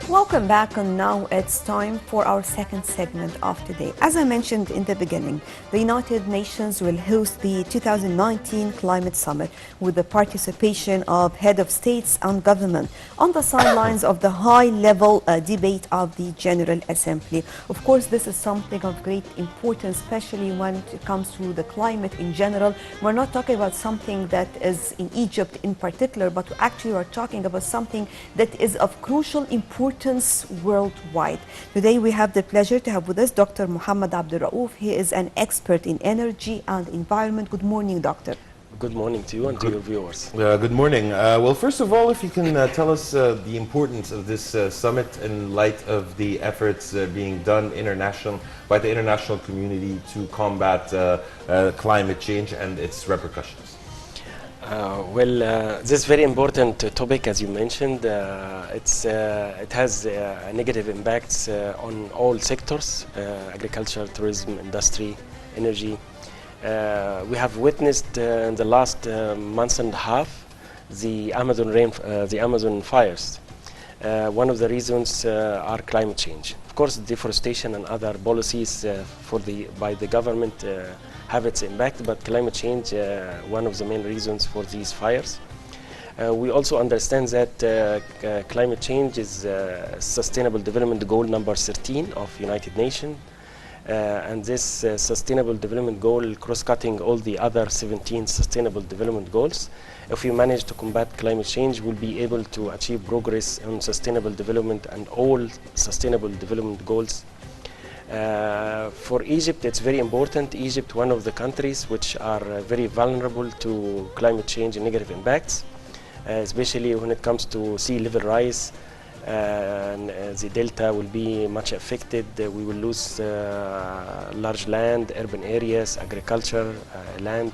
Welcome back, and now it's time for our second segment of today. As I mentioned in the beginning, the United Nations will host the 2019 Climate Summit with the participation of head of states and government on the sidelines of the high-level debate of the General Assembly. Of course, this is something of great importance, especially when it comes to the climate in general. We're not talking about something that is in Egypt in particular, but actually we're talking about something that is of crucial importance worldwide. Today we have the pleasure to have with us Dr. Mohamed Abdel Raouf. He is an expert in energy and environment. Good morning, doctor. Good morning to you and to your viewers. Good morning. Well, first of all, if you can tell us the importance of this summit in light of the efforts being done by the international community to combat climate change and its repercussions. This is very important topic, as you mentioned. It has negative impacts on all sectors: agriculture, tourism, industry, energy. We have witnessed in the last month and a half the Amazon fires. One of the reasons are climate change. Of course, deforestation and other policies by the government have its impact, but climate change, one of the main reasons for these fires. We also understand that climate change is Sustainable Development Goal number 13 of United Nations, and this Sustainable Development Goal cross-cutting all the other 17 Sustainable Development Goals. If we manage to combat climate change, we'll be able to achieve progress on sustainable development and all Sustainable Development Goals. For Egypt, it's very important. Egypt, one of the countries which are very vulnerable to climate change and negative impacts, especially when it comes to sea level rise. And the delta will be much affected. We will lose large land, urban areas, agriculture, land.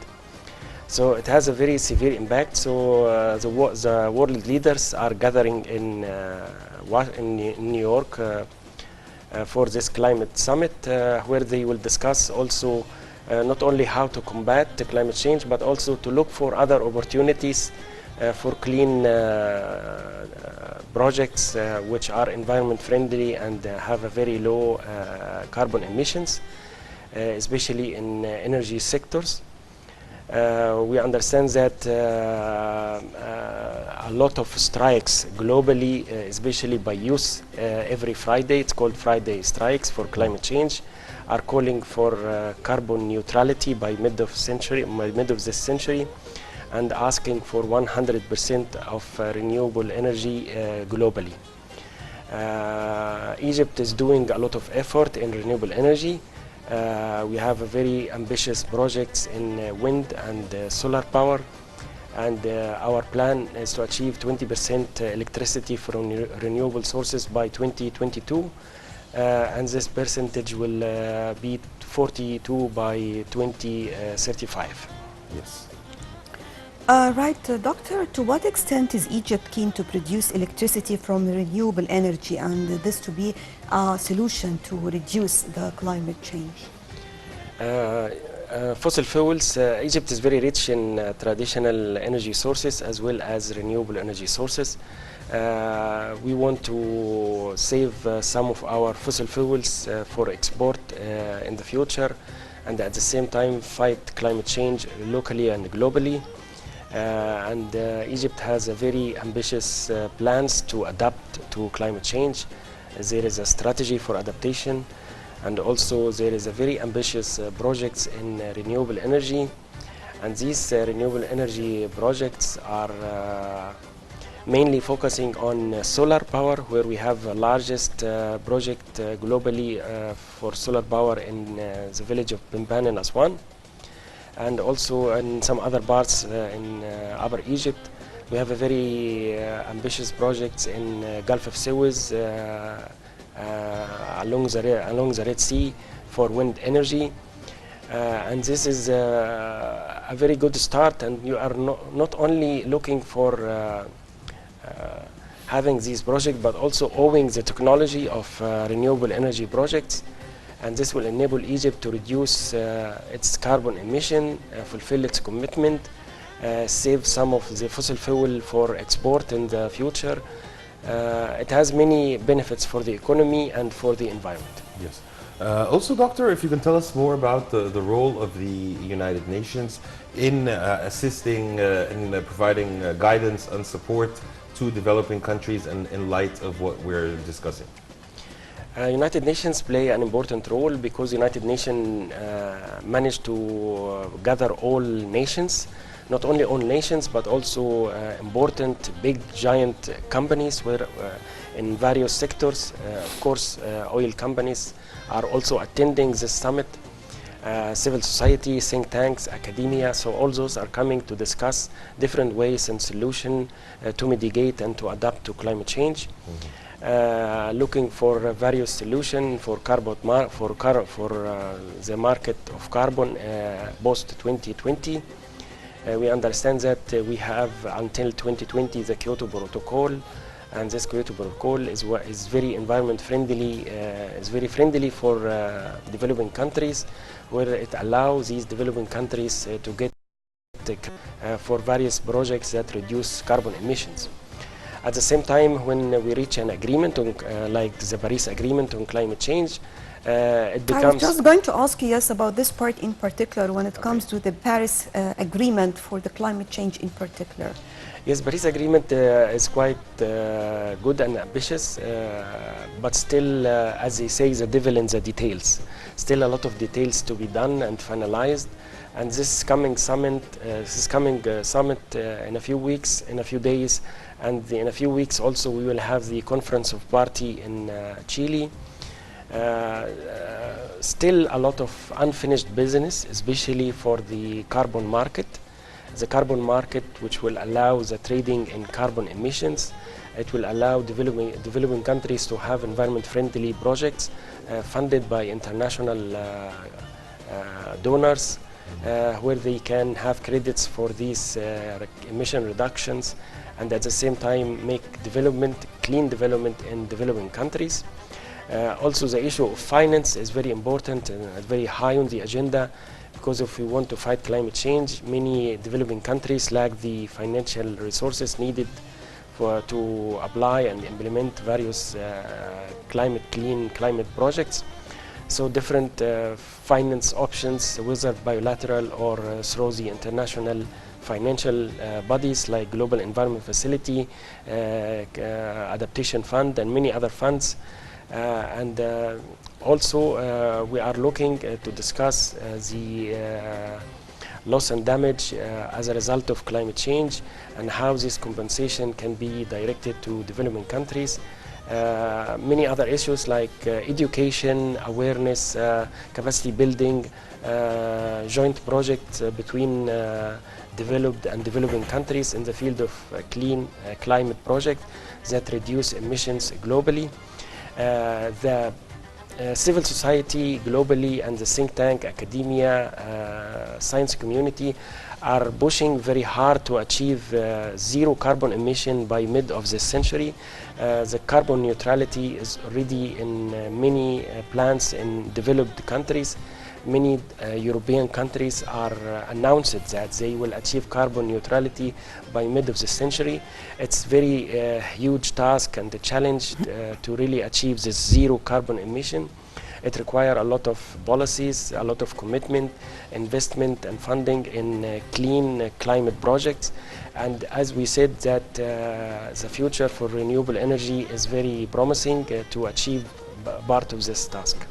So it has a very severe impact. So the world leaders are gathering in New York for this climate summit, where they will discuss also not only how to combat the climate change, but also to look for other opportunities for clean projects which are environment friendly and have a very low carbon emissions, especially in energy sectors. We understand that a lot of strikes globally, especially by youth, every Friday, it's called Friday Strikes for Climate Change, are calling for carbon neutrality by mid of this century, and asking for 100% of renewable energy globally. Egypt is doing a lot of effort in renewable energy. We have a very ambitious projects in wind and solar power, and our plan is to achieve 20% electricity from renewable sources by 2022, and this percentage will be 42 by 2035. Yes. Doctor, to what extent is Egypt keen to produce electricity from renewable energy and this to be a solution to reduce the climate change? Fossil fuels, Egypt is very rich in traditional energy sources as well as renewable energy sources. We want to save some of our fossil fuels for export in the future, and at the same time fight climate change locally and globally. Egypt has a very ambitious plans to adapt to climate change. There is a strategy for adaptation, and also there is a very ambitious projects in renewable energy. And these renewable energy projects are mainly focusing on solar power, where we have the largest project globally for solar power in the village of Bimban in Aswan. And also in some other parts in Upper Egypt, we have a very ambitious projects in Gulf of Suez, along the Red Sea for wind energy. And this is a very good start, and you are not only looking for having these projects, but also owning the technology of renewable energy projects. And this will enable Egypt to reduce its carbon emission, fulfill its commitment, save some of the fossil fuel for export in the future, It has many benefits for the economy and for the environment. Yes. Also, Doctor, if you can tell us more about the role of the United Nations in assisting, in providing guidance and support to developing countries in light of what we're discussing. United Nations play an important role because United Nations managed to gather all nations, not only all nations but also important big giant companies where in various sectors. Of course, oil companies are also attending this summit. Civil society, think tanks, academia, so all those are coming to discuss different ways and solutions to mitigate and to adapt to climate change. Looking for various solutions for the market of carbon post 2020. We understand that we have until 2020 the Kyoto Protocol, and this Kyoto Protocol is very environment friendly, is very friendly for developing countries, where it allows these developing countries to get for various projects that reduce carbon emissions. At the same time, when we reach an agreement on, like the Paris Agreement on climate change, it becomes... I was just going to ask you, yes, about this part in particular when it comes to the Paris Agreement for the climate change in particular. Yes, Paris Agreement is quite good and ambitious, but still, as they say, the devil in the details. Still a lot of details to be done and finalized. And this coming summit, in a few weeks, in a few days, and in a few weeks also we will have the Conference of Party in Chile. Still a lot of unfinished business, especially for the carbon market. The carbon market, which will allow the trading in carbon emissions. It will allow developing countries to have environment-friendly projects funded by international donors, where they can have credits for these emission reductions, and at the same time make clean development in developing countries. Also, the issue of finance is very important and very high on the agenda, because if we want to fight climate change, many developing countries lack the financial resources needed to apply and implement various clean climate projects. So different finance options, whether bilateral or through the international financial bodies like Global Environment Facility, Adaptation Fund, and many other funds. Also, we are looking to discuss the loss and damage as a result of climate change, and how this compensation can be directed to developing countries. Many other issues like education, awareness, capacity building, joint projects between developed and developing countries in the field of clean climate projects that reduce emissions globally. The civil society globally and the think tank, academia, science community are pushing very hard to achieve zero carbon emission by mid of this century. The carbon neutrality is already in many plans in developed countries. Many European countries are announced that they will achieve carbon neutrality by mid of the century. It's very huge task and a challenge to really achieve this zero carbon emission. It requires a lot of policies, a lot of commitment, investment and funding in clean climate projects. And as we said, that the future for renewable energy is very promising to achieve part of this task.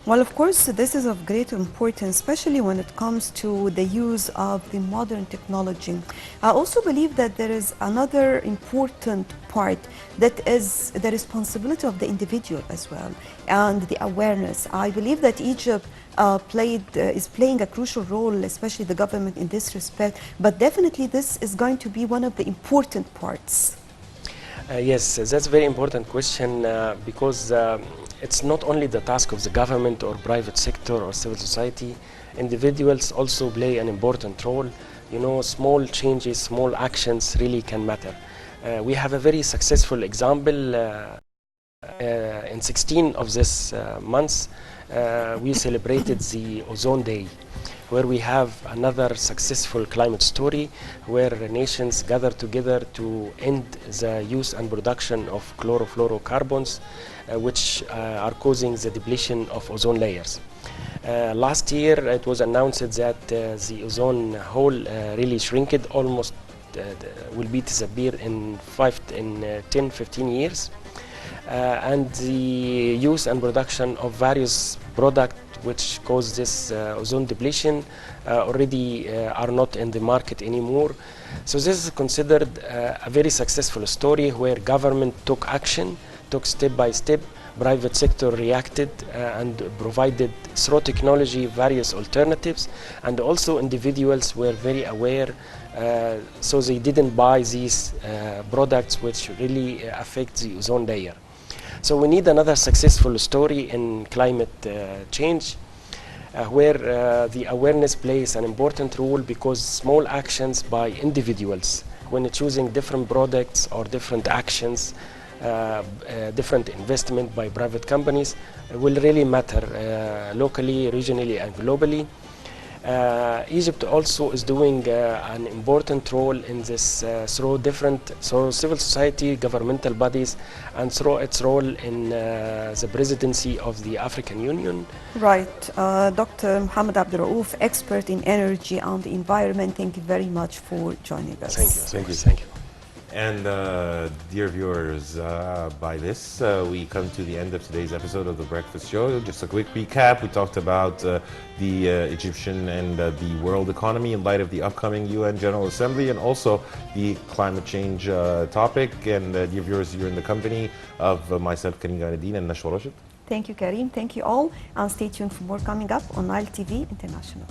Well, of course, this is of great importance, especially when it comes to the use of the modern technology. I also believe that there is another important part that is the responsibility of the individual as well, and the awareness. I believe that Egypt is playing a crucial role, especially the government in this respect, but definitely this is going to be one of the important parts. Yes, that's a very important question because it's not only the task of the government or private sector or civil society. Individuals also play an important role. You know, small changes, small actions really can matter. We have a very successful example. In 16 of this month, we celebrated the Ozone Day. where we have another successful climate story where nations gather together to end the use and production of chlorofluorocarbons, which are causing the depletion of ozone layers. Last year it was announced that the ozone hole really shrinked, almost will be disappear in 10-15 years. And the use and production of various products which cause this ozone depletion already are not in the market anymore. So this is considered a very successful story where government took action, took step by step, private sector reacted and provided through technology various alternatives, and also individuals were very aware, so they didn't buy these products which really affect the ozone layer. So we need another successful story in climate change, where the awareness plays an important role, because small actions by individuals when choosing different products or different actions, different investment by private companies will really matter locally, regionally and globally. Egypt also is doing an important role in this through civil society, governmental bodies, and through its role in the presidency of the African Union. Right. Dr. Mohamed Abdel Raouf, expert in energy and environment, thank you very much for joining us. Thank you. Thank you. Thank you. And dear viewers, by this we come to the end of today's episode of The Breakfast Show. Just a quick recap. We talked about the Egyptian and the world economy in light of the upcoming UN General Assembly, and also the climate change topic. And dear viewers, you're in the company of myself, Karim Ghaneddine, and Nashwa Rashid. Thank you, Karim. Thank you all. And stay tuned for more coming up on Nile TV International.